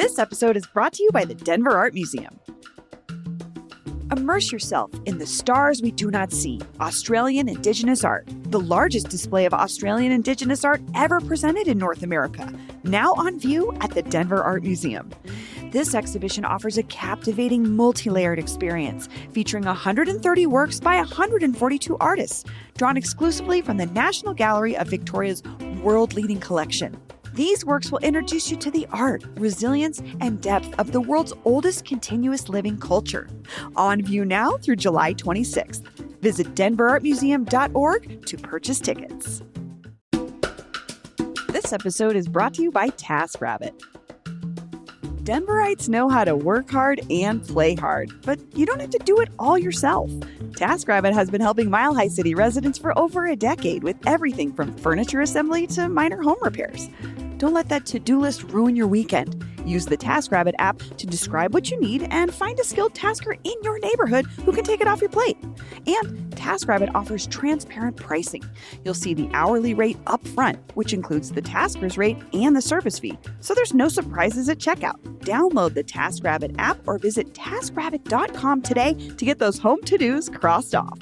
This episode is brought to you by the Denver Art Museum. Immerse yourself in the stars we do not see, Australian Indigenous art, the largest display of Australian Indigenous art ever presented in North America, now on view at the Denver Art Museum. This exhibition offers a captivating, multi-layered experience featuring 130 works by 142 artists, drawn exclusively from the National Gallery of Victoria's world-leading collection. These works will introduce you to the art, resilience, and depth of the world's oldest continuous living culture. On view now through July 26th. Visit denverartmuseum.org to purchase tickets. This episode is brought to you by TaskRabbit. Denverites know how to work hard and play hard, but you don't have to do it all yourself. TaskRabbit has been helping Mile High City residents for over a decade with everything from furniture assembly to minor home repairs. Don't let that to-do list ruin your weekend. Use the TaskRabbit app to describe what you need and find a skilled tasker in your neighborhood who can take it off your plate. And TaskRabbit offers transparent pricing. You'll see the hourly rate up front, which includes the tasker's rate and the service fee, so there's no surprises at checkout. Download the TaskRabbit app or visit taskrabbit.com today to get those home to-dos crossed off.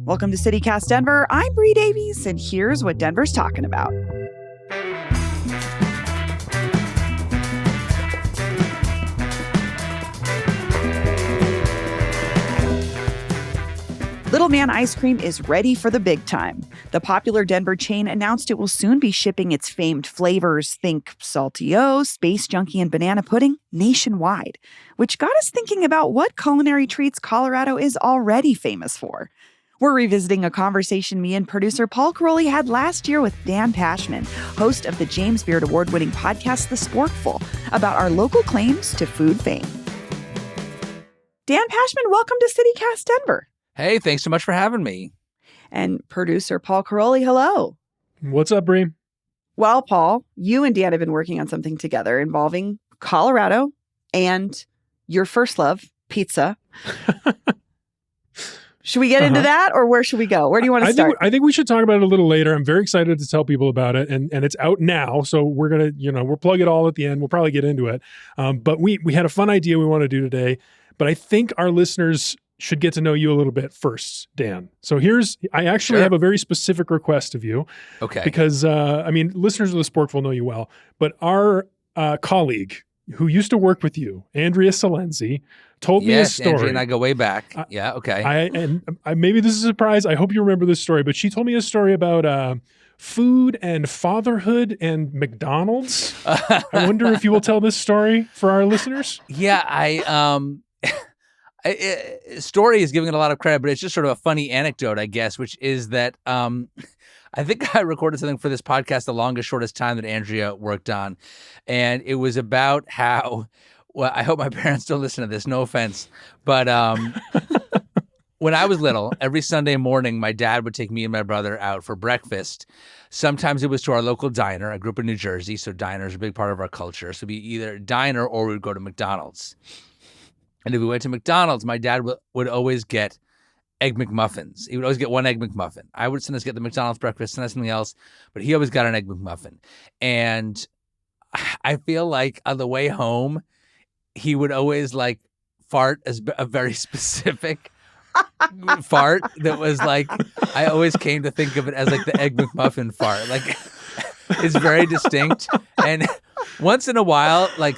Welcome to CityCast Denver. I'm Bree Davies, and here's what Denver's talking about. Little Man Ice Cream is ready for the big time. The popular Denver chain announced it will soon be shipping its famed flavors, think Salty-O, Space Junkie, and Banana Pudding, nationwide, which got us thinking about what culinary treats Colorado is already famous for. We're revisiting a conversation me and producer Paul Caroli had last year with Dan Pashman, host of the James Beard Award-winning podcast The Sporkful, about our local claims to food fame. Dan Pashman, welcome to CityCast Denver. Hey, thanks so much for having me. And producer Paul Caroli, hello. What's up, Bree? Well, Paul, you and Dan have been working on something together involving Colorado and your first love, pizza. Should we get into that, or where should we go? Where do you want to start? I think we should talk about it a little later. I'm very excited to tell people about it, and it's out now. So we're gonna, we'll plug it all at the end. We'll probably get into it. But we had a fun idea we want to do today. But I think our listeners should get to know you a little bit first, Dan. So I actually have a very specific request of you. Okay. Because listeners of the Sporkful know you well, but our colleague who used to work with you, Andrea Salenzi, told me a story. Andrea and I go way back. Okay. Maybe this is a surprise. I hope you remember this story, but she told me a story about food and fatherhood and McDonald's. I wonder if you will tell this story for our listeners. Yeah, story is giving it a lot of credit, but it's just sort of a funny anecdote, I guess, which is that I think I recorded something for this podcast, The Longest, Shortest Time, that Andrea worked on. And it was about how, well, I hope my parents don't listen to this, no offense. But when I was little, every Sunday morning, my dad would take me and my brother out for breakfast. Sometimes it was to our local diner. I grew up in New Jersey, so diners are a big part of our culture. So it'd be either a diner or we would go to McDonald's. And if we went to McDonald's, my dad would always get Egg McMuffins. He would always get one Egg McMuffin. I would sometimes get the McDonald's breakfast, sometimes something else, but he always got an Egg McMuffin. And I feel like on the way home, he would always like fart as a very specific fart that was like, I always came to think of it as like the Egg McMuffin fart. Like, it's very distinct. And once in a while, like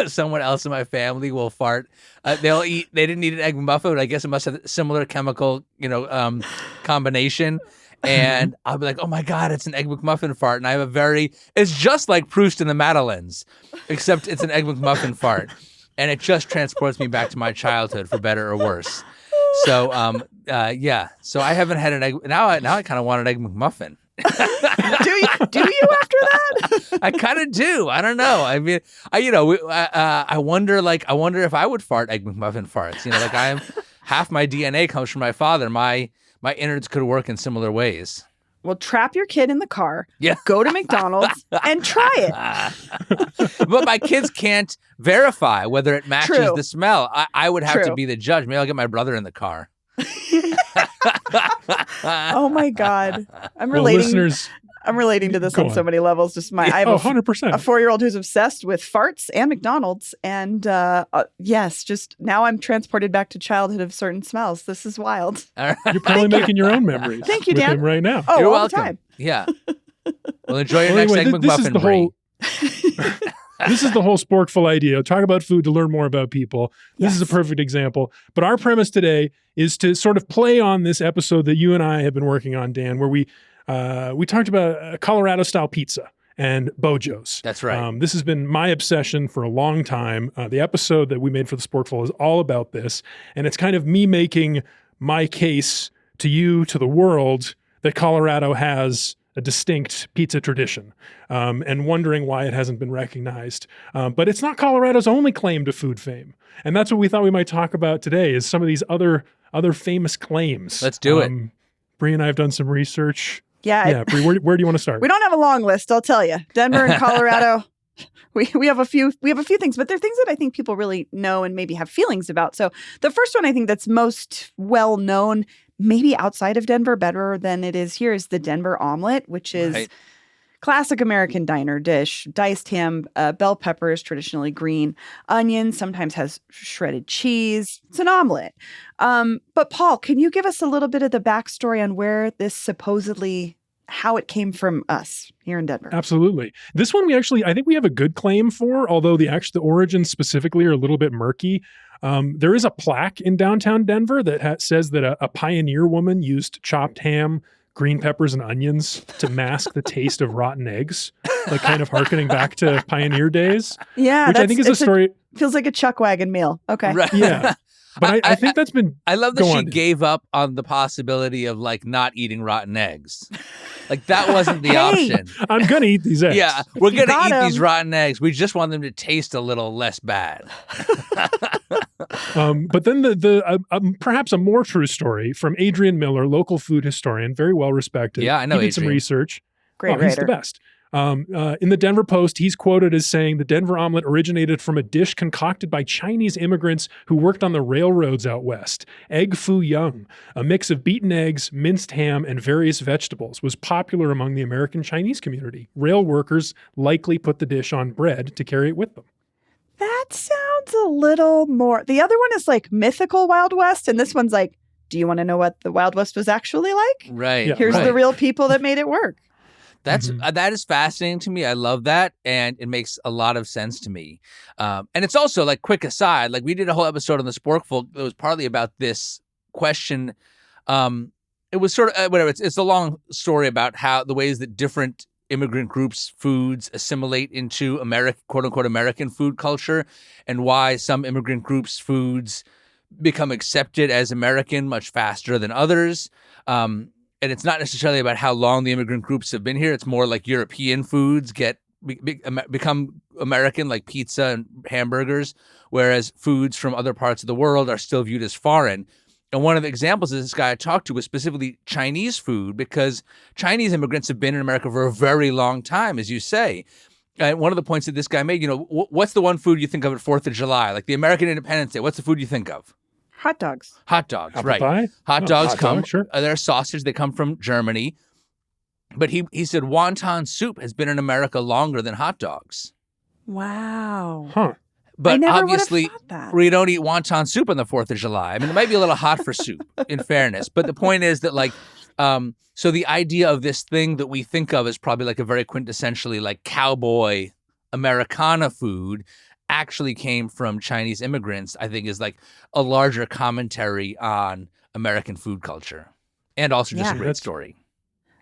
someone else in my family will fart. They didn't eat an Egg McMuffin, but I guess it must have a similar chemical, combination. And I'll be like, oh my God, it's an Egg McMuffin fart. And it's just like Proust and the Madeleines, except it's an Egg McMuffin fart. And it just transports me back to my childhood, for better or worse. So, So I haven't had an egg. Now I kind of want an Egg McMuffin. Do you after that? I kind of do. I don't know. I mean, I wonder if I would fart Egg McMuffin farts. Half my DNA comes from my father. My innards could work in similar ways. Well, trap your kid in the car, yeah. Go to McDonald's, and try it. But my kids can't verify whether it matches the smell. I would have True. to be the judge. Maybe I'll get my brother in the car. Oh, my God. I'm relating. Listeners, I'm relating to this Go on so on. many levels. Just I have Oh, a 100%. 4-year-old who's obsessed with farts and McDonald's. And yes, just now I'm transported back to childhood of certain smells. This is wild. All right. You're probably making your own memories Thank you, with Dan. him right now. Oh, You're all welcome. the time. Yeah. Well, enjoy your Well, next anyway, egg this is McMuffin, the Brie. whole this is the whole Sporkful idea. Talk about food to learn more about people. This is a Yes. perfect example. But our premise today is to sort of play on this episode that you and I have been working on, Dan, where we talked about Colorado style pizza and Bojo's. That's right. This has been my obsession for a long time. The episode that we made for the Sporkful is all about this, and it's kind of me making my case to you, to the world, that Colorado has a distinct pizza tradition, and wondering why it hasn't been recognized. But it's not Colorado's only claim to food fame. And that's what we thought we might talk about today, is some of these other famous claims. Let's do it. Bree and I have done some research. Yeah. Yeah, Bree, where do you want to start? We don't have a long list, I'll tell you. Denver and Colorado. We have a few things, but they're things that I think people really know and maybe have feelings about. So the first one I think that's most well known, maybe outside of Denver better than it is here, is the Denver omelet, which is Right. classic American diner dish. Diced ham, bell peppers, traditionally green, onions, sometimes has shredded cheese. It's an omelet. But Paul, can you give us a little bit of the backstory on where this supposedly, how it came from us here in Denver? Absolutely. This one I think we have a good claim for, although the origins specifically are a little bit murky. There is a plaque in downtown Denver that says that a pioneer woman used chopped ham, green peppers, and onions to mask the taste of rotten eggs, like kind of harkening back to pioneer days, Yeah, which I think is a story. Feels like a chuck wagon meal. Okay. Right. Yeah. But I think that's been I love that Go she on. gave up on the possibility of like not eating rotten eggs. Like that wasn't the Hey. option. I'm gonna eat these eggs. Yeah, we're You gonna got eat these 'em. rotten eggs. We just want them to taste a little less bad. But then perhaps a more true story from Adrian Miller, local food historian, very well respected. Yeah, I know He did some Adrian. research. Great He's the writer. best. In the Denver Post, he's quoted as saying the Denver omelet originated from a dish concocted by Chinese immigrants who worked on the railroads out west. Egg foo young, a mix of beaten eggs, minced ham, and various vegetables, was popular among the American Chinese community. Rail workers likely put the dish on bread to carry it with them. That sounds a little more. The other one is like mythical Wild West, and this one's like, do you want to know what the Wild West was actually like? Right. Yeah, Here's right. the real people that made it work. That's Mhm. that is fascinating to me. I love that, and it makes a lot of sense to me. And it's also like quick aside, like we did a whole episode on the Sporkful. It was partly about this question. It was sort of whatever. It's a long story about how the ways that different immigrant groups' foods assimilate into quote unquote American food culture, and why some immigrant groups' foods become accepted as American much faster than others. And it's not necessarily about how long the immigrant groups have been here. It's more like European foods become American, like pizza and hamburgers, whereas foods from other parts of the world are still viewed as foreign. And one of the examples that this guy I talked to was specifically Chinese food, because Chinese immigrants have been in America for a very long time, as you say. And one of the points that this guy made, what's the one food you think of at 4th of July? Like the American Independence Day, what's the food you think of? Hot dogs. Hot dogs, Apple right. pie? Hot Oh, dogs hot come, dog, sure. they're sausage, they come from Germany. But he said wonton soup has been in America longer than hot dogs. Wow. Huh. But I never obviously, would have thought that. we don't eat wonton soup on the 4th of July. I mean, it might be a little hot for soup, in fairness. But the point is that, like, so the idea of this thing that we think of as probably like a very quintessentially like cowboy Americana food actually came from Chinese immigrants, I think is like a larger commentary on American food culture. And also just Yeah. a great That's- story.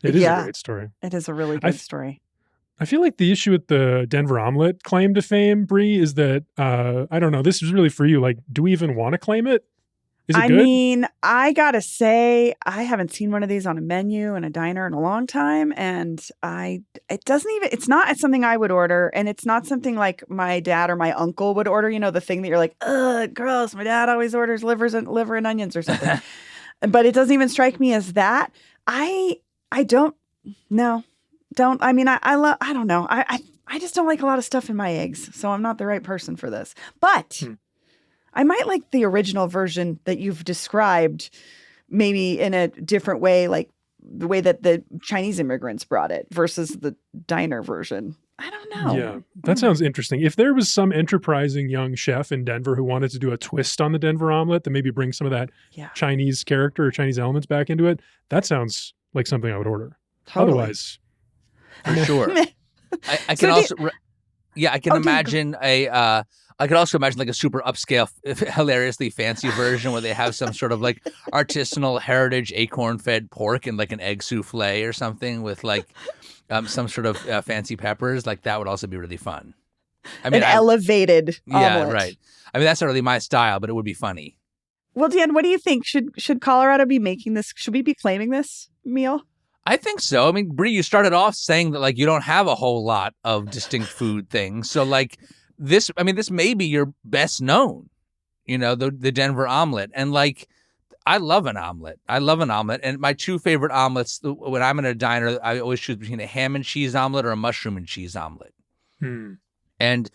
It is Yeah. a great story. It is a really I good story. I feel like the issue with the Denver omelet claim to fame, Bree, is that I don't know. This is really for you. Like, do we even want to claim it? Is it I good? mean, I gotta say, I haven't seen one of these on a menu in a diner in a long time, and it's not something I would order, and it's not something like my dad or my uncle would order. The thing that you're like, ugh, gross. My dad always orders liver and onions or something, but it doesn't even strike me as that. I don't. No, don't. I mean, I love. I don't know. I just don't like a lot of stuff in my eggs, so I'm not the right person for this. But I might like the original version that you've described, maybe in a different way, like the way that the Chinese immigrants brought it versus the diner version. I don't know. Yeah, that sounds interesting. If there was some enterprising young chef in Denver who wanted to do a twist on the Denver omelet that maybe bring some of that Chinese character or Chinese elements back into it, that sounds like something I would order. Totally. Otherwise, For sure. I can also, I can imagine I could also imagine like a super upscale, hilariously fancy version where they have some sort of like artisanal heritage acorn-fed pork and like an egg souffle or something with like some sort of fancy peppers. Like that would also be really fun. I mean, elevated omelet. Yeah, right. I mean, that's not really my style, but it would be funny. Well, Dan, what do you think? Should Colorado be making this? Should we be claiming this meal? I think so. I mean, Brie, you started off saying that like you don't have a whole lot of distinct food things. So like this may be your best known, the Denver omelet. And like, I love an omelet. And my two favorite omelets, when I'm in a diner, I always choose between a ham and cheese omelet or a mushroom and cheese omelet. And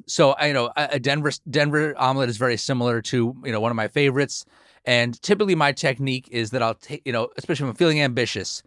so I know a Denver omelet is very similar to, one of my favorites. And typically my technique is that I'll take, especially if I'm feeling ambitious,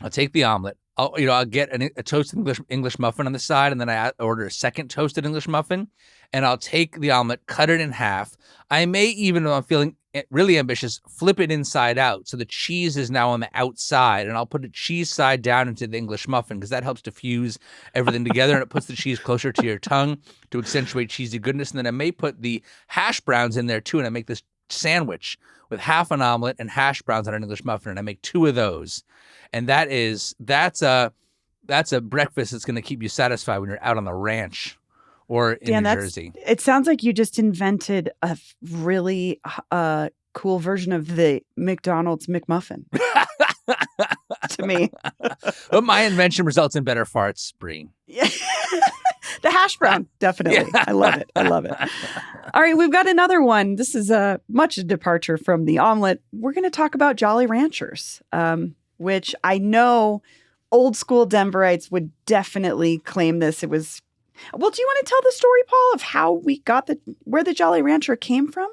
I'll take the omelet. I'll get a toasted English muffin on the side, and then I order a second toasted English muffin, and I'll take the omelet, cut it in half. I may even, if I'm feeling really ambitious, flip it inside out, so the cheese is now on the outside, and I'll put the cheese side down into the English muffin because that helps to fuse everything together, and it puts the cheese closer to your tongue to accentuate cheesy goodness. And then I may put the hash browns in there too, and I make this sandwich with half an omelet and hash browns on an English muffin, and I make two of those. And that's a breakfast that's going to keep you satisfied when you're out on the ranch or in New Jersey. It sounds like you just invented a really cool version of the McDonald's McMuffin. To me, but my invention results in better farts, Brie. Yeah. The hash brown, definitely. Yeah. I love it. All right, we've got another one. This is a much departure from the omelet. We're going to talk about Jolly Ranchers, which I know old school Denverites would definitely claim this. It was, well, do you want to tell the story, Paul, of how we got where the Jolly Rancher came from?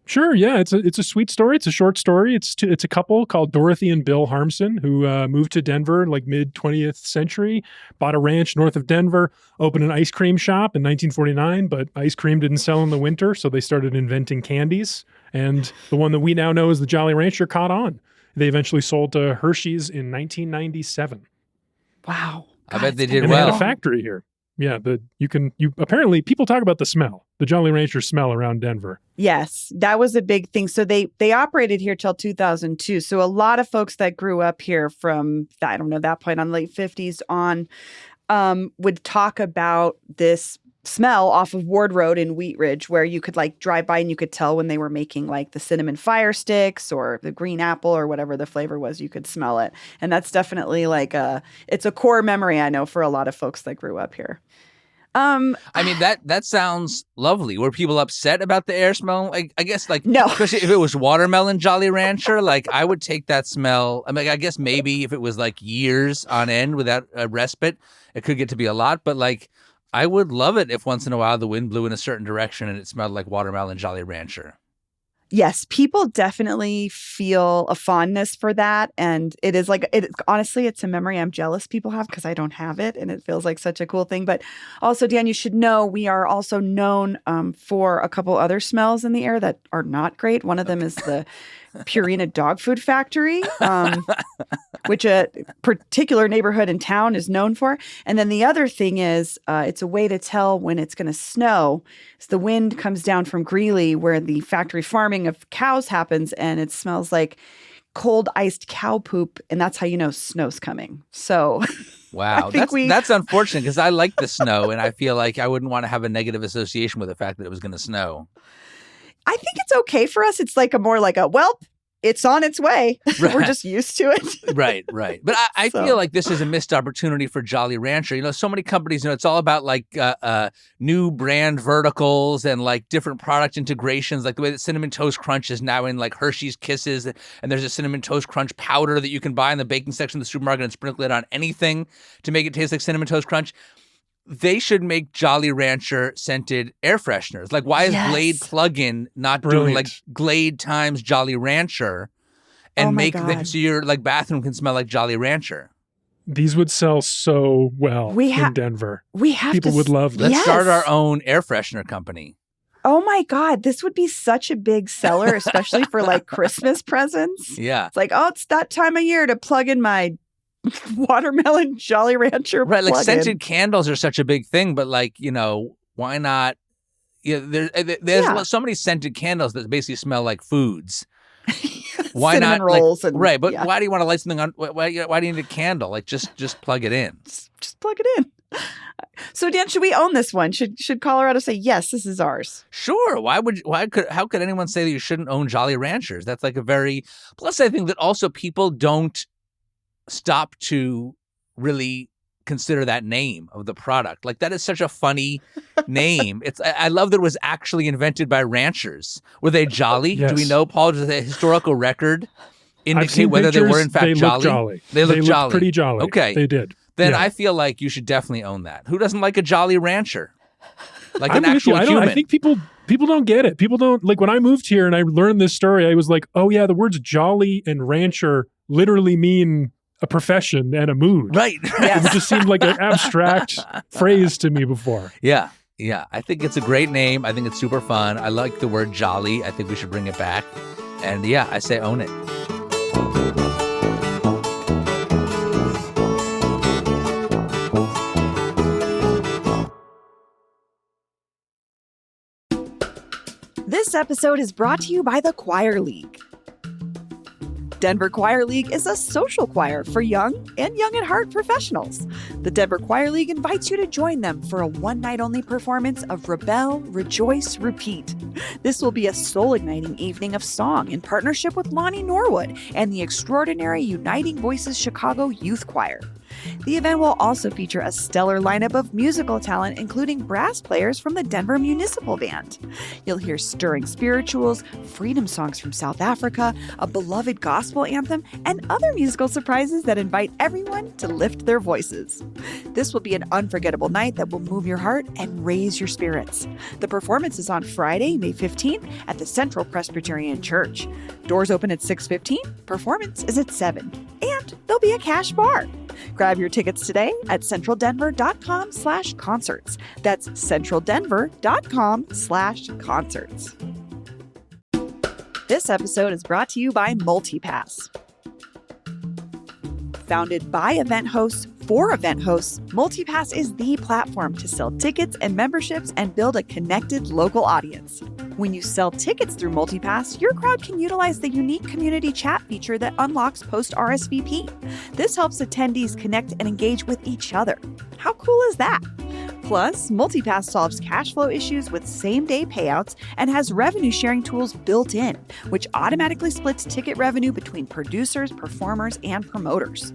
Sure. Yeah, it's a sweet story. It's a short story. It's a couple called Dorothy and Bill Harmson who moved to Denver like mid 20th century, bought a ranch north of Denver, opened an ice cream shop in 1949, but ice cream didn't sell in the winter, so they started inventing candies. And the one that we now know as the Jolly Rancher caught on. They eventually sold to Hershey's in 1997. Wow. I bet they did and well. They had a factory here. Yeah, apparently people talk about the smell, the Jolly Rancher smell around Denver. Yes, that was a big thing. So they operated here till 2002. So a lot of folks that grew up here from, I don't know, that point on the late 50s on would talk about this smell off of Ward Road in Wheat Ridge, where you could like drive by and you could tell when they were making like the cinnamon fire sticks or the green apple or whatever the flavor was, you could smell it. And that's definitely like it's a core memory, I know, for a lot of folks that grew up here. I mean, that sounds lovely. Were people upset about the air smell? I guess like, no, especially if it was watermelon Jolly Rancher, like I would take that smell. I mean, I guess maybe if it was like years on end without a respite, it could get to be a lot, but like, I would love it if once in a while the wind blew in a certain direction and it smelled like watermelon Jolly Rancher. Yes, people definitely feel a fondness for that. And it is like, honestly, it's a memory I'm jealous people have because I don't have it. And it feels like such a cool thing. But also, Dan, you should know we are also known for a couple other smells in the air that are not great. One of them is the Purina dog food factory, which a particular neighborhood in town is known for. And then the other thing is it's a way to tell when it's going to snow. So the wind comes down from Greeley where the factory farming of cows happens, and it smells like cold iced cow poop. And that's how you know snow's coming. So wow, that's unfortunate because I like the snow and I feel like I wouldn't want to have a negative association with the fact that it was going to snow. I think it's okay for us. It's like it's on its way. Right. We're just used to it. Right. But I feel like this is a missed opportunity for Jolly Rancher. So many companies, it's all about like new brand verticals and like different product integrations, like the way that Cinnamon Toast Crunch is now in like Hershey's Kisses. And there's a Cinnamon Toast Crunch powder that you can buy in the baking section of the supermarket and sprinkle it on anything to make it taste like Cinnamon Toast Crunch. They should make Jolly Rancher scented air fresheners. Like, why is Glade plug-in not doing like Glade times Jolly Rancher? and Oh my make them God. so your like bathroom can smell like Jolly Rancher. These would sell so well We in Denver. We have People to would love this. Let's start Yes. our own air freshener company. Oh my God, this would be such a big seller, especially for like Christmas presents. Yeah. It's like, oh, it's that time of year to plug in my watermelon Jolly Rancher. Right. Like plug-in. scented candles are such a big thing, but like, why not? Yeah, there's Yeah. so many scented candles that basically smell like foods. Why Cinnamon not? Like, rolls and right, but yeah. why do you want to light something on? Why do you need a candle? Like, just plug it in. Just plug it in. So Dan, should we own this one? Should Colorado say yes, this is ours? Sure. How could anyone say that you shouldn't own Jolly Ranchers? That's like a very, plus I think that also people don't stop to really consider that name of the product. Like that is such a funny name. I love that it was actually invented by ranchers. Were they jolly? Yes. Do we know, Paul? Does the historical record I've indicate seen whether they were pictures. in fact They jolly? look jolly. They look jolly. pretty jolly. Okay. They did. Then Yeah. I feel like you should definitely own that. Who doesn't like a Jolly Rancher? Like I'm an with you. actual human. I think people don't get it. People don't, like, when I moved here and I learned this story, I was like, oh yeah, the words jolly and rancher literally mean a profession and a mood. Right. It just seemed like an abstract phrase to me before. Yeah. Yeah. I think it's a great name. I think it's super fun. I like the word jolly. I think we should bring it back. And yeah, I say own it. This episode is brought to you by the Choir League. Denver Choir League is a social choir for young and young at heart professionals. The Denver Choir League invites you to join them for a one-night-only performance of Rebel, Rejoice, Repeat. This will be a soul-igniting evening of song in partnership with Lonnie Norwood and the extraordinary Uniting Voices Chicago Youth Choir. The event will also feature a stellar lineup of musical talent, including brass players from the Denver Municipal Band. You'll hear stirring spirituals, freedom songs from South Africa, a beloved gospel anthem, and other musical surprises that invite everyone to lift their voices. This will be an unforgettable night that will move your heart and raise your spirits. The performance is on Friday, May 15th at the Central Presbyterian Church. Doors open at 6:15, performance is at 7, and there'll be a cash bar. Grab your tickets today at centraldenver.com/concerts. That's centraldenver.com/concerts. This episode is brought to you by MultiPass. Founded by event hosts for event hosts, MultiPass is the platform to sell tickets and memberships and build a connected local audience. When you sell tickets through MultiPass, your crowd can utilize the unique community chat feature that unlocks post RSVP. This helps attendees connect and engage with each other. How cool is that? Plus, MultiPass solves cash flow issues with same-day payouts and has revenue sharing tools built in, which automatically splits ticket revenue between producers, performers, and promoters.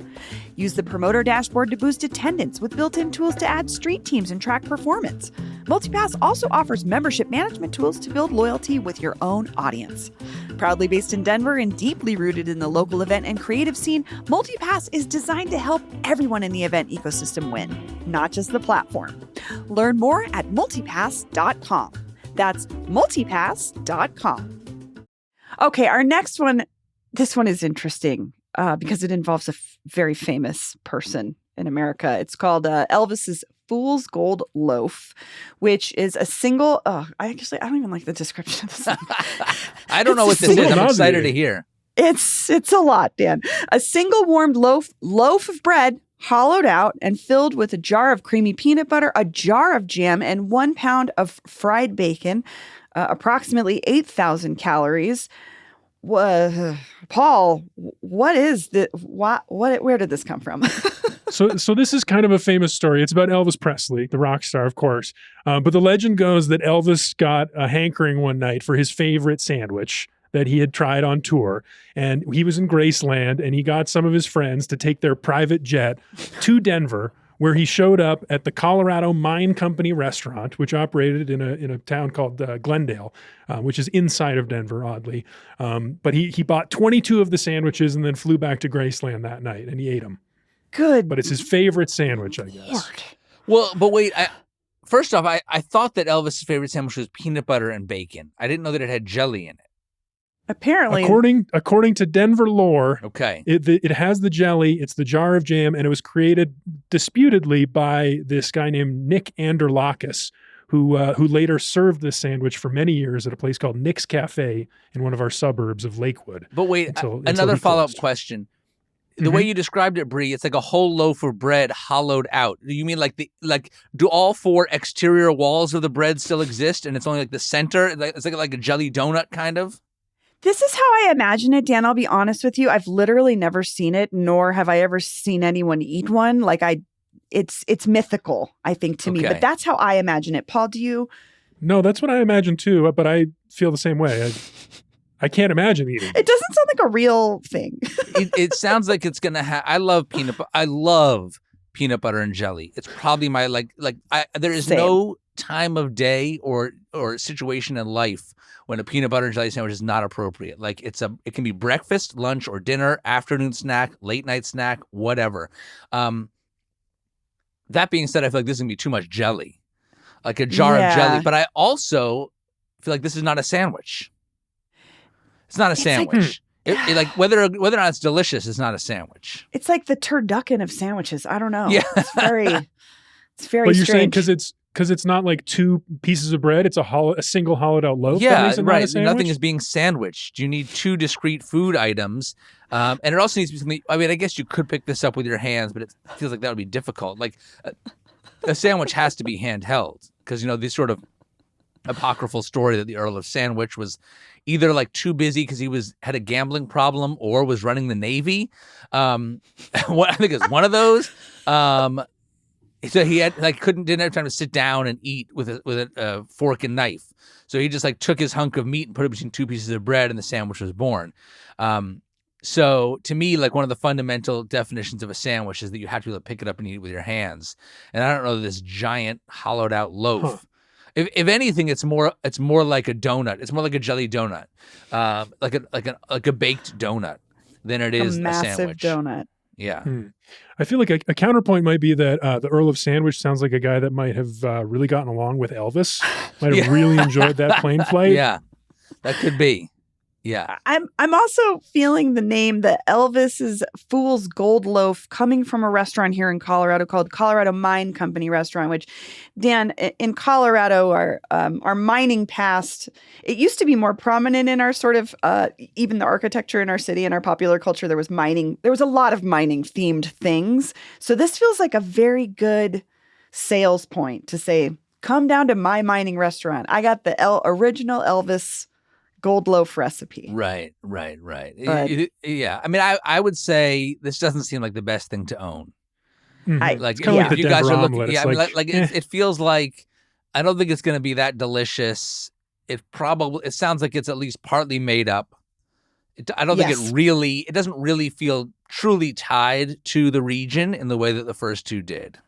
Use the promoter dashboard to boost attendance with built-in tools to add street teams and track performance. MultiPass also offers membership management tools to build loyalty with your own audience. Proudly based in Denver and deeply rooted in the local event and creative scene, MultiPass is designed to help everyone in the event ecosystem win, not just the platform. Learn more at multipass.com. That's multipass.com. Okay, our next one, this one is interesting because it involves a very famous person in America. It's called Elvis's Fool's Gold Loaf, which is a single. I don't even like the description of this. I don't know what this is. I'm excited to hear. It's a lot, Dan. A single warmed loaf of bread, hollowed out and filled with a jar of creamy peanut butter, a jar of jam, and 1 pound of fried bacon, approximately 8,000 calories. Paul, what is the where did this come from? So this is kind of a famous story. It's about Elvis Presley, the rock star, of course. But the legend goes that Elvis got a hankering one night for his favorite sandwich that he had tried on tour. And he was in Graceland, and he got some of his friends to take their private jet to Denver, where he showed up at the Colorado Mine Company restaurant, which operated in a town called Glendale, which is inside of Denver, oddly. But he bought 22 of the sandwiches and then flew back to Graceland that night, and he ate them. Good. But it's his favorite sandwich, I guess. Lord. Well, but wait. First off, I thought that Elvis's favorite sandwich was peanut butter and bacon. I didn't know that it had jelly in it. Apparently, According to Denver lore, Okay. it has the jelly, it's the jar of jam, and it was created disputedly by this guy named Nick Anderlakis, who later served this sandwich for many years at a place called Nick's Cafe in one of our suburbs of Lakewood. But wait, until another he follow-up closed. question. The way you described it, Bree, it's like a whole loaf of bread hollowed out. Do you mean do all four exterior walls of the bread still exist and it's only like the center? It's like a jelly donut kind of? this is how I imagine it, Dan. I'll be honest with you. I've literally never seen it, nor have I ever seen anyone eat one. It's mythical, I think, to me. Okay. But that's how I imagine it. Paul, do you? No, that's what I imagine too, but I feel the same way. I can't imagine eating. It doesn't sound like a real thing. It sounds like it's gonna have. I love peanut butter and jelly. It's probably my there is Same. no time of day or situation in life when a peanut butter and jelly sandwich is not appropriate. Like it can be breakfast, lunch, or dinner, afternoon snack, late night snack, whatever. That being said, I feel like this is gonna be too much jelly, like a jar of jelly. But I also feel like this is not a sandwich. It's not a sandwich. Whether or not it's delicious, it's not a sandwich. It's like the turducken of sandwiches. I don't know. Yeah. It's very But you're saying strange. because it's not like two pieces of bread, it's a single hollowed out loaf. That Yeah, makes it not a right. sandwich? Nothing is being sandwiched. You need two discrete food items. And it also needs to be something. I mean, I guess you could pick this up with your hands, but it feels like that would be difficult. Like a sandwich has to be handheld because, this sort of apocryphal story that the Earl of Sandwich was either like too busy because he had a gambling problem or was running the Navy. I think it's one of those. So he had didn't have time to sit down and eat with a fork and knife. So he just took his hunk of meat and put it between two pieces of bread, and the sandwich was born. So to me, one of the fundamental definitions of a sandwich is that you have to be able to pick it up and eat it with your hands. And I don't know this giant hollowed out loaf. Huh. If anything, it's more like a donut. It's more like a jelly donut, like a baked donut than it is a a massive sandwich. donut. Yeah. I feel like a counterpoint might be that the Earl of Sandwich sounds like a guy that might have really gotten along with Elvis. Might have really enjoyed that plane flight. Yeah, that could be. Yeah. I'm also feeling the name, the Elvis's Fool's Gold Loaf, coming from a restaurant here in Colorado called Colorado Mine Company Restaurant, which, Dan, in Colorado, our mining past, it used to be more prominent in our sort of, even the architecture in our city and our popular culture. There was a lot of mining themed things. So this feels like a very good sales point to say, come down to my mining restaurant. I got the original Elvis Gold Loaf recipe. Right. But- Yeah. I mean, I would say this doesn't seem like the best thing to own. Mhm. Like, It's kinda like the if you guys Denver are looking, omelet. yeah, It's I mean, like, it feels like I don't think it's going to be that delicious. It sounds like it's at least partly made up. I don't think it doesn't really feel truly tied to the region in the way that the first two did.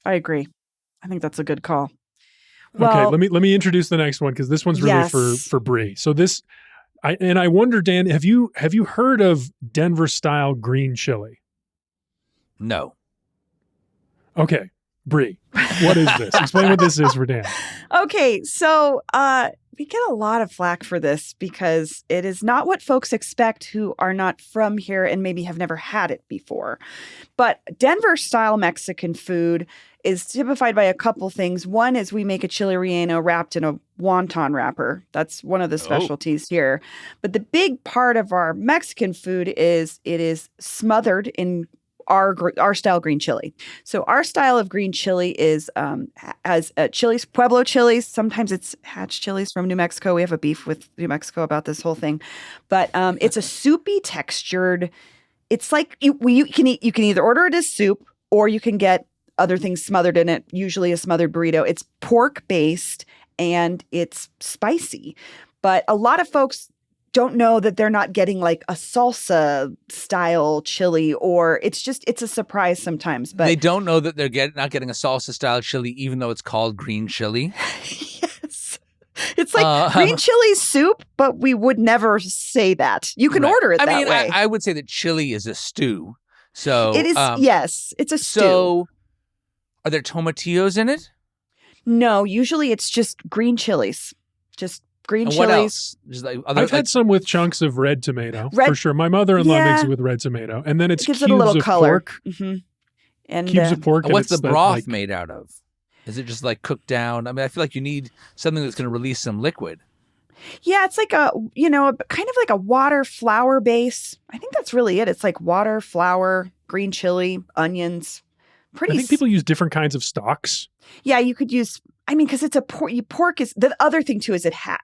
I agree. I think that's a good call. Okay, Well, let me introduce the next one because this one's really Yes. for Bree. So I wonder, Dan, have you heard of Denver style green chili? No. Okay, Bree, what is this? Explain what this is for Dan. Okay, so we get a lot of flack for this because it is not what folks expect who are not from here and maybe have never had it before. But Denver style Mexican food is typified by a couple things. One is we make a chili relleno wrapped in a wonton wrapper. That's one of the specialties here. But the big part of our Mexican food is it is smothered in our style green chili. So our style of green chili is as chilies, Pueblo chilies. Sometimes it's hatch chilies from New Mexico. We have a beef with New Mexico about this whole thing, but it's a soupy textured. It's like you can either order it as soup or you can get other things smothered in it. Usually a smothered burrito. It's pork based and it's spicy, but a lot of folks don't know that they're not getting like a salsa style chili, or it's a surprise sometimes. But they don't know that they're not getting a salsa style chili, even though it's called green chili. yes, it's like green chili soup, but we would never say that. You can order it that way. I would say that chili is a stew. So it is. Yes, it's a stew. So are there tomatillos in it? No, usually it's just green chilies, just green And what chilies. else? Just like other, I've had some with chunks of red tomato Red- for sure. My mother-in-law Yeah. makes it with red tomato, and then it's It gives cubes it a little of color. pork. And Cubes of pork. and and what's the it's that, broth like- made out of? Is it just like cooked down? I mean, I feel like you need something that's going to release some liquid. yeah, it's like a kind of like a water flour base. I think that's really it. It's like water, flour, green chili, onions. Pretty. I think people use different kinds of stocks. Yeah, you could use. I mean, because it's a pork. Pork is the other thing too. Is it had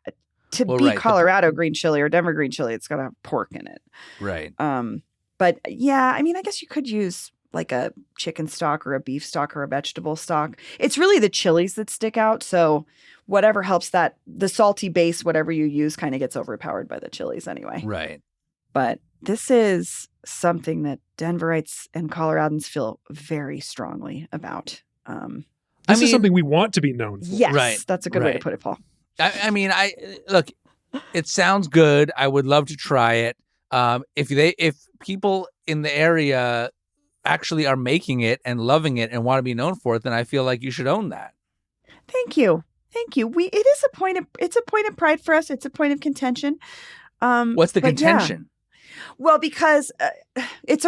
to Well, be right, the- Colorado green chili or Denver green chili? It's got to have pork in it. Right. But yeah, I mean, I guess you could use like a chicken stock or a beef stock or a vegetable stock. It's really the chilies that stick out. So whatever helps that the salty base, whatever you use, kind of gets overpowered by the chilies anyway. Right. But this is something that Denverites and Coloradans feel very strongly about. This is something we want to be known for. Yes, Right, that's a good way to right. put it, Paul. I mean, look. It sounds good. I would love to try it. If people in the area actually are making it and loving it and want to be known for it, then I feel like you should own that. Thank you. It is a point of pride for us. It's a point of contention. What's the but yeah. contention? Well, because it's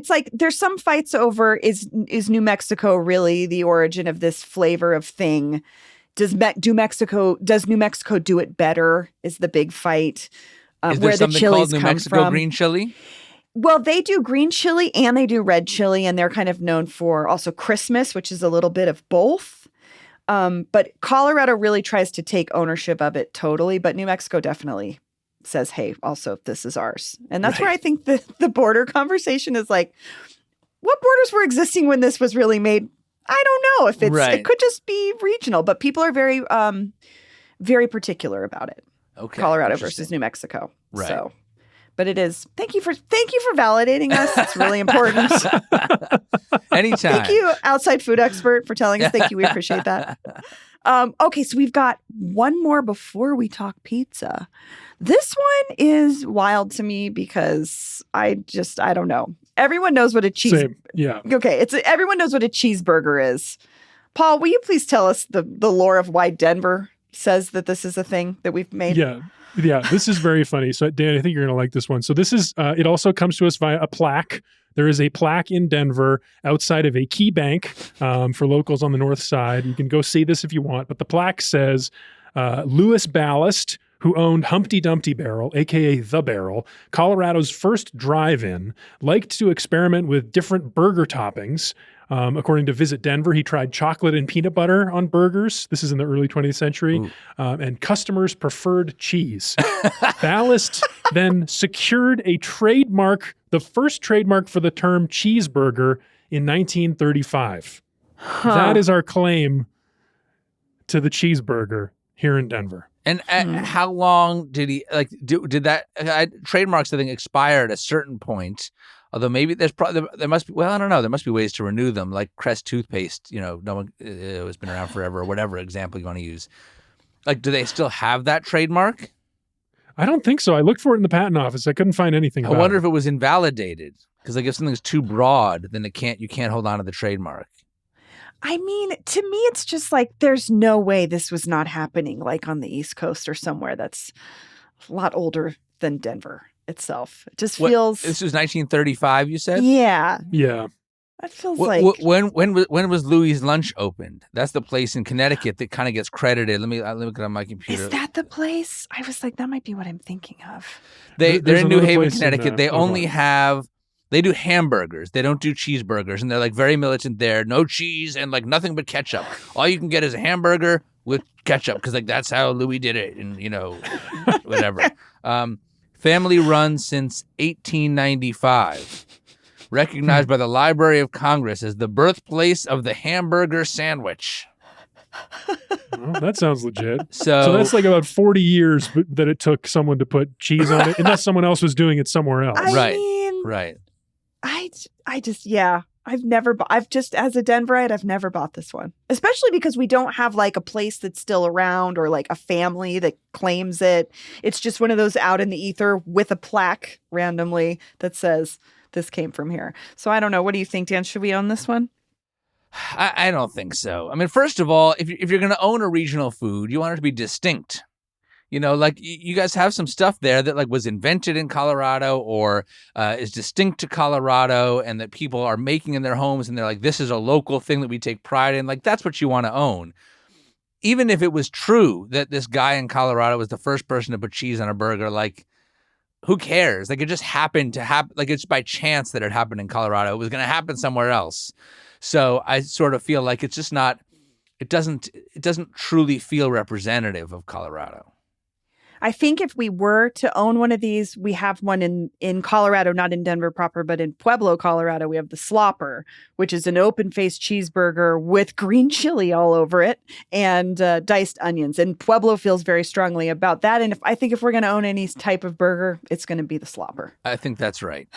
like there's some fights over is New Mexico really the origin of this flavor of thing? Does New Mexico do it better? Is the big fight. Is there where the something chilies called New come Mexico from. green chili? Well, they do green chili and they do red chili, and they're kind of known for also Christmas, which is a little bit of both. But Colorado really tries to take ownership of it totally, but New Mexico definitely says, hey, also, this is ours. And that's where I think the border conversation is like, what borders were existing when this was really made? I don't know if it could just be regional, but people are very, very particular about it. Okay. Colorado versus New Mexico. Right. So, but it is. Thank you for validating us. It's really important. Anytime. Thank you, outside food expert, for telling us. Thank you. We appreciate that. Okay, so we've got one more before we talk pizza. This one is wild to me because I don't know. Everyone knows what a cheese. Same. Yeah. Okay, everyone knows what a cheeseburger is. Paul, will you please tell us the lore of why Denver says that this is a thing that we've made? Yeah. Yeah, this is very funny. So, Dan, I think you're going to like this one. So this is, it also comes to us via a plaque. There is a plaque in Denver outside of a key bank for locals on the north side. You can go see this if you want. But the plaque says, Louis Ballast, who owned Humpty Dumpty Barrel, a.k.a. The Barrel, Colorado's first drive-in, liked to experiment with different burger toppings. According to Visit Denver, he tried chocolate and peanut butter on burgers. This is in the early 20th century. And customers preferred cheese. Ballast then secured a trademark, the first trademark for the term cheeseburger in 1935. That is our claim to the cheeseburger here in Denver. And how long did he did that trademarks? I think expire at a certain point. Although maybe there must be. Well, I don't know. There must be ways to renew them, like Crest toothpaste. No one has been around forever, or whatever example you want to use. Like, do they still have that trademark? I don't think so. I looked for it in the patent office. I couldn't find anything. I about wonder it. if it was invalidated. Because like if something's too broad, then you can't hold on to the trademark. I mean, to me, it's just like there's no way this was not happening like on the East Coast or somewhere that's a lot older than Denver itself. It just feels. This was 1935, you said? Yeah. Yeah. That feels when was Louis' Lunch opened? That's the place in Connecticut that kind of gets credited. Let me look it on my computer. Is that the place? I was like, that might be what I'm thinking of. They're in New another Haven, place in, Connecticut. They do hamburgers. They don't do cheeseburgers, and they're like very militant there. No cheese and like nothing but ketchup. All you can get is a hamburger with ketchup because like that's how Louis did it, and whatever. Family run since 1895. Recognized by the Library of Congress as the birthplace of the hamburger sandwich. Well, that sounds legit. So that's like about 40 years that it took someone to put cheese on it, unless someone else was doing it somewhere else. I I've just, as a Denverite, I've never bought this one, especially because we don't have like a place that's still around or like a family that claims it. It's just one of those out in the ether with a plaque randomly that says this came from here. So I don't know. What do you think, Dan? Should we own this one? I don't think so. I mean, first of all, if you're going to own a regional food, you want it to be distinct. You know, like you guys have some stuff there that like was invented in Colorado or is distinct to Colorado and that people are making in their homes. And they're like, this is a local thing that we take pride in. Like, that's what you want to own. Even if it was true that this guy in Colorado was the first person to put cheese on a burger, like, who cares? Like, it just happened to happen. Like, it's by chance that it happened in Colorado. It was going to happen somewhere else. So I sort of feel like it's just not, it doesn't truly feel representative of Colorado. I think if we were to own one of these, we have one in Colorado, not in Denver proper, but in Pueblo, Colorado. We have the Slopper, which is an open-faced cheeseburger with green chili all over it and diced onions. And Pueblo feels very strongly about that. And I think if we're going to own any type of burger, it's going to be the Slopper. I think that's right.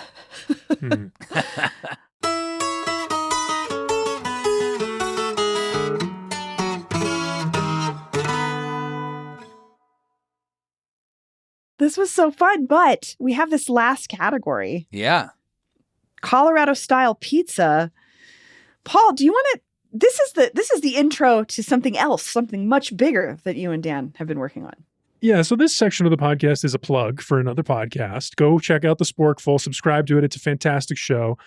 This was so fun, but we have this last category. Yeah. Colorado style pizza. Paul, do you want to this is the intro to something else, something much bigger that you and Dan have been working on. Yeah, so this section of the podcast is a plug for another podcast. Go check out The Sporkful, subscribe to it. It's a fantastic show.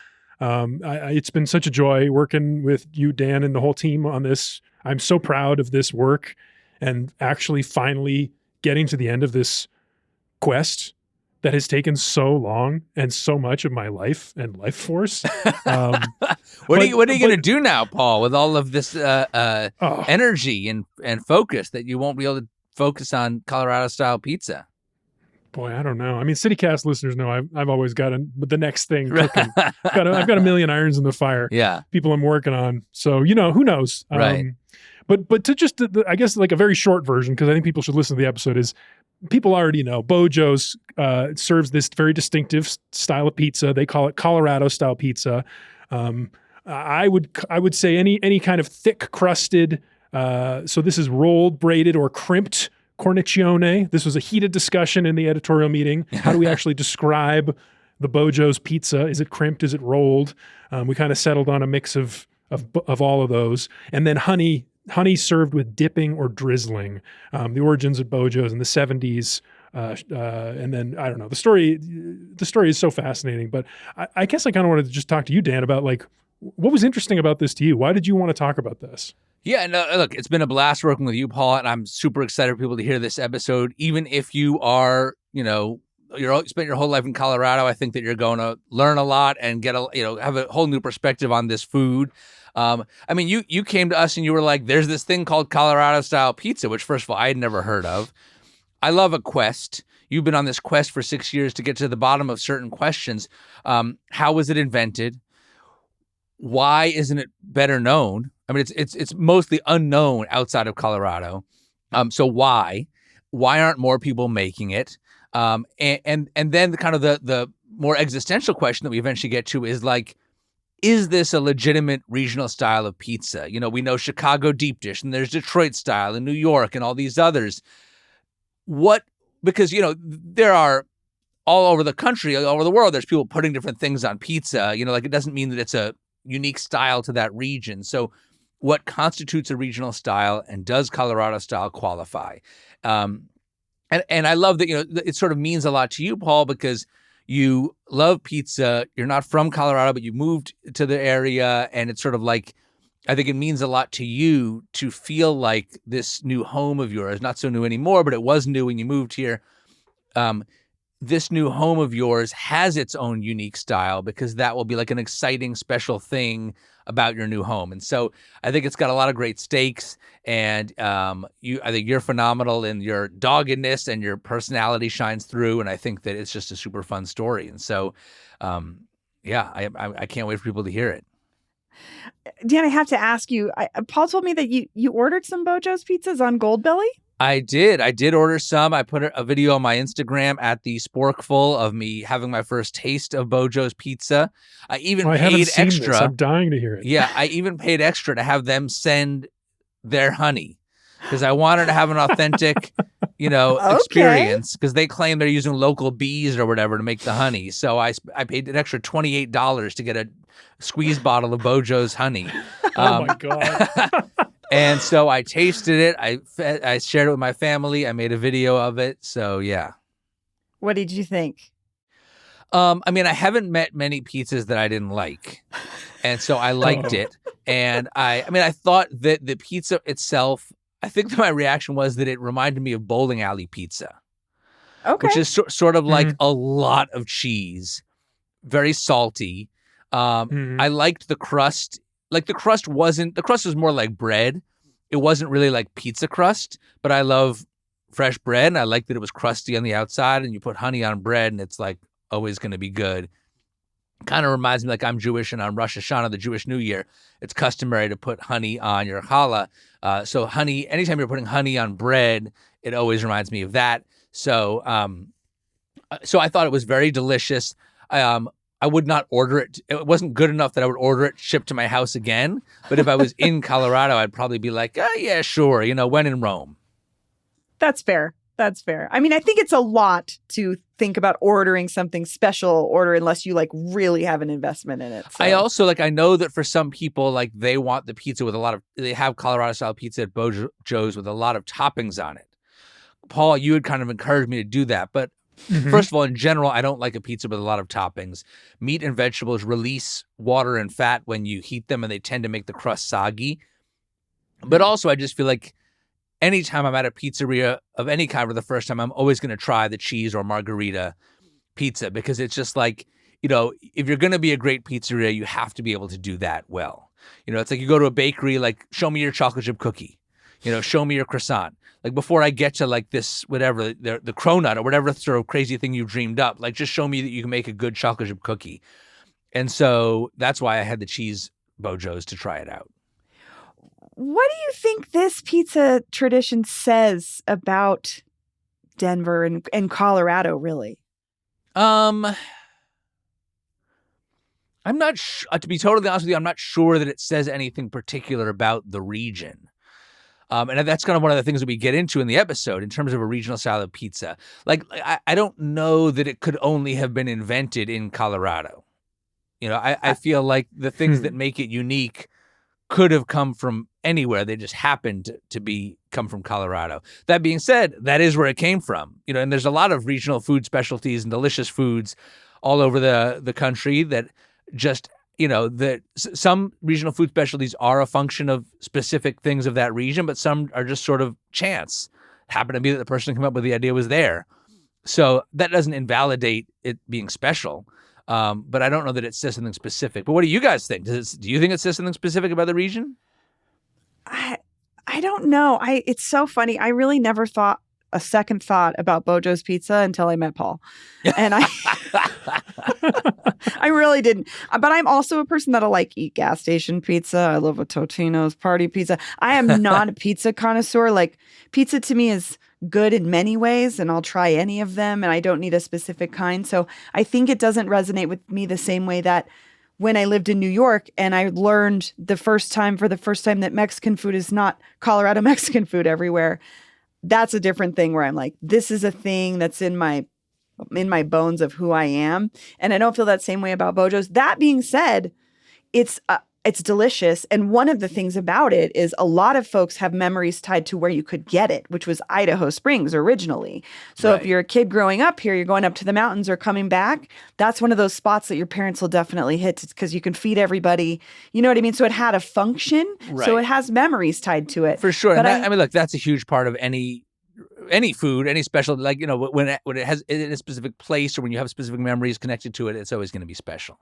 It's been such a joy working with you, Dan, and the whole team on this. I'm so proud of this work and actually finally getting to the end of this quest that has taken so long and so much of my life and life force. What are you going to do now, Paul, with all of this energy and focus that you won't be able to focus on Colorado style pizza? Boy, I don't know. I mean, CityCast listeners know I've always got the next thing cooking. I've got a million irons in the fire. Yeah, people I'm working on. So who knows? Right. But to just I guess like a very short version, because I think people should listen to the episode, is people already know Bojo's serves this very distinctive style of pizza. They call it Colorado style pizza. I would say any kind of thick crusted. So this is rolled, braided, or crimped cornicione. This was a heated discussion in the editorial meeting. How do we actually describe the Bojo's pizza? Is it crimped? Is it rolled? We kind of settled on a mix of all of those, and then honey served with dipping or drizzling. The origins of Bojo's in the 70s. And then, I don't know, the story is so fascinating, but I guess I kind of wanted to just talk to you, Dan, about like, what was interesting about this to you? Why did you want to talk about this? Yeah, no, look, it's been a blast working with you, Paul, and I'm super excited for people to hear this episode. Even if you are, you spent your whole life in Colorado, I think that you're going to learn a lot and get have a whole new perspective on this food. I mean, you came to us and you were like, there's this thing called Colorado style pizza, which first of all, I had never heard of. I love a quest. You've been on this quest for 6 years to get to the bottom of certain questions. How was it invented? Why isn't it better known? I mean, it's mostly unknown outside of Colorado. So why aren't more people making it? And then kind of the more existential question that we eventually get to is like, is this a legitimate regional style of pizza? We know Chicago deep dish, and there's Detroit style and New York and all these others. Because there are all over the country, all over the world, there's people putting different things on pizza. Like it doesn't mean that it's a unique style to that region. So what constitutes a regional style, and does Colorado style qualify? And I love that, it sort of means a lot to you, Paul, because you love pizza. You're not from Colorado, but you moved to the area. And it's sort of like, I think it means a lot to you to feel like this new home of yours, not so new anymore, but it was new when you moved here. This new home of yours has its own unique style, because that will be like an exciting, special thing about your new home. And so I think it's got a lot of great stakes, and I think you're phenomenal in your doggedness, and your personality shines through. And I think that it's just a super fun story. And so, I can't wait for people to hear it. Dan, I have to ask you, Paul told me that you ordered some Bojo's pizzas on Goldbelly? I did order some. I put a video on my Instagram at The Sporkful of me having my first taste of Bojo's pizza. I even paid extra. This. I'm dying to hear it. Yeah, I even paid extra to have them send their honey, because I wanted to have an authentic, experience, because they claim they're using local bees or whatever to make the honey. So I paid an extra $28 to get a squeeze bottle of Bojo's honey. Oh my God. And so I tasted it. I shared it with my family. I made a video of it. So yeah. What did you think? I mean, I haven't met many pizzas that I didn't like. And so I liked it. And I thought that the pizza itself, I think that my reaction was that it reminded me of bowling alley pizza. Okay. Which is sort of like a lot of cheese, very salty. I liked the crust. Like the crust was more like bread. It wasn't really like pizza crust, but I love fresh bread. And I like that it was crusty on the outside and you put honey on bread and it's like always going to be good. Kind of reminds me, like I'm Jewish and on Rosh Hashanah, the Jewish New Year, it's customary to put honey on your challah. So honey, anytime you're putting honey on bread, it always reminds me of that. So I thought it was very delicious. I would not order it. It wasn't good enough that I would order it shipped to my house again. But if I was in Colorado, I'd probably be like, oh, yeah, sure. When in Rome. That's fair. That's fair. I mean, I think it's a lot to think about ordering something special unless you like really have an investment in it. So. I also I know that for some people, like they want the pizza with they have Colorado style pizza at Bojo's with a lot of toppings on it. Paul, you had kind of encouraged me to do that. But first of all, in general, I don't like a pizza with a lot of toppings. Meat and vegetables release water and fat when you heat them, and they tend to make the crust soggy. But also, I just feel like anytime I'm at a pizzeria of any kind for the first time, I'm always going to try the cheese or margarita pizza because it's just like, if you're going to be a great pizzeria, you have to be able to do that well. It's like you go to a bakery, like, show me your chocolate chip cookie. Show me your croissant. Like before I get to like this, whatever, the cronut or whatever sort of crazy thing you dreamed up, like just show me that you can make a good chocolate chip cookie. And so that's why I had the cheese Bojo's to try it out. What do you think this pizza tradition says about Denver and Colorado, really? I'm not to be totally honest with you, I'm not sure that it says anything particular about the region. And that's kind of one of the things that we get into in the episode in terms of a regional style of pizza. Like, I don't know that it could only have been invented in Colorado. I feel like the things that make it unique could have come from anywhere. They just happened to come from Colorado. That being said, that is where it came from. And there's a lot of regional food specialties and delicious foods all over the country that just that some regional food specialties are a function of specific things of that region, but some are just sort of chance. Happened to be that the person who came up with the idea was there. So that doesn't invalidate it being special. But I don't know that it says something specific. But what do you guys think? Do you think it says something specific about the region? I don't know. It's so funny. I really never thought a second thought about Bojo's Pizza until I met Paul. And I really didn't. But I'm also a person that'll like eat gas station pizza. I love a Totino's party pizza. I am not a pizza connoisseur. Like pizza to me is good in many ways and I'll try any of them and I don't need a specific kind. So I think it doesn't resonate with me the same way that when I lived in New York and I learned for the first time that Mexican food is not Colorado Mexican food everywhere. That's a different thing where I'm like, this is a thing that's in my bones of who I am. And I don't feel that same way about Bojo's. That being said, it's delicious. And one of the things about it is a lot of folks have memories tied to where you could get it, which was Idaho Springs originally. So If you're a kid growing up here, you're going up to the mountains or coming back, that's one of those spots that your parents will definitely hit because you can feed everybody. You know what I mean? So it had a function. Right. So it has memories tied to it. For sure. But look, that's a huge part of any food, any special, like, when it has in a specific place or when you have specific memories connected to it, it's always going to be special.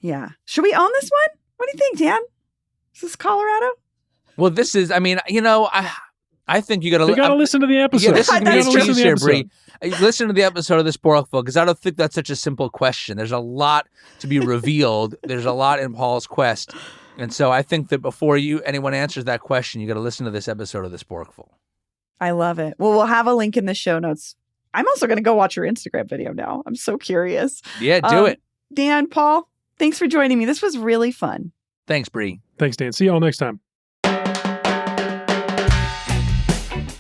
Yeah. Should we own this one? What do you think, Dan? Is this Colorado? Well, this is, I think you got to listen to the episode. Yeah, this is going to be a cheese here, Bree. Listen to the episode of The Sporkful, because I don't think that's such a simple question. There's a lot to be revealed. There's a lot in Paul's quest. And so I think that before anyone answers that question, you got to listen to this episode of The Sporkful. I love it. Well, we'll have a link in the show notes. I'm also going to go watch your Instagram video now. I'm so curious. Yeah, do it. Dan, Paul, thanks for joining me. This was really fun. Thanks, Bree. Thanks, Dan. See you all next time.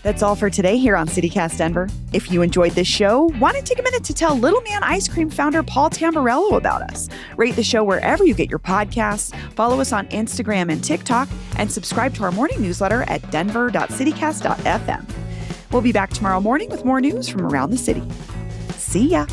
That's all for today here on CityCast Denver. If you enjoyed this show, why not take a minute to tell Little Man Ice Cream founder Paul Tamburello about us? Rate the show wherever you get your podcasts, follow us on Instagram and TikTok, and subscribe to our morning newsletter at denver.citycast.fm. We'll be back tomorrow morning with more news from around the city. See ya.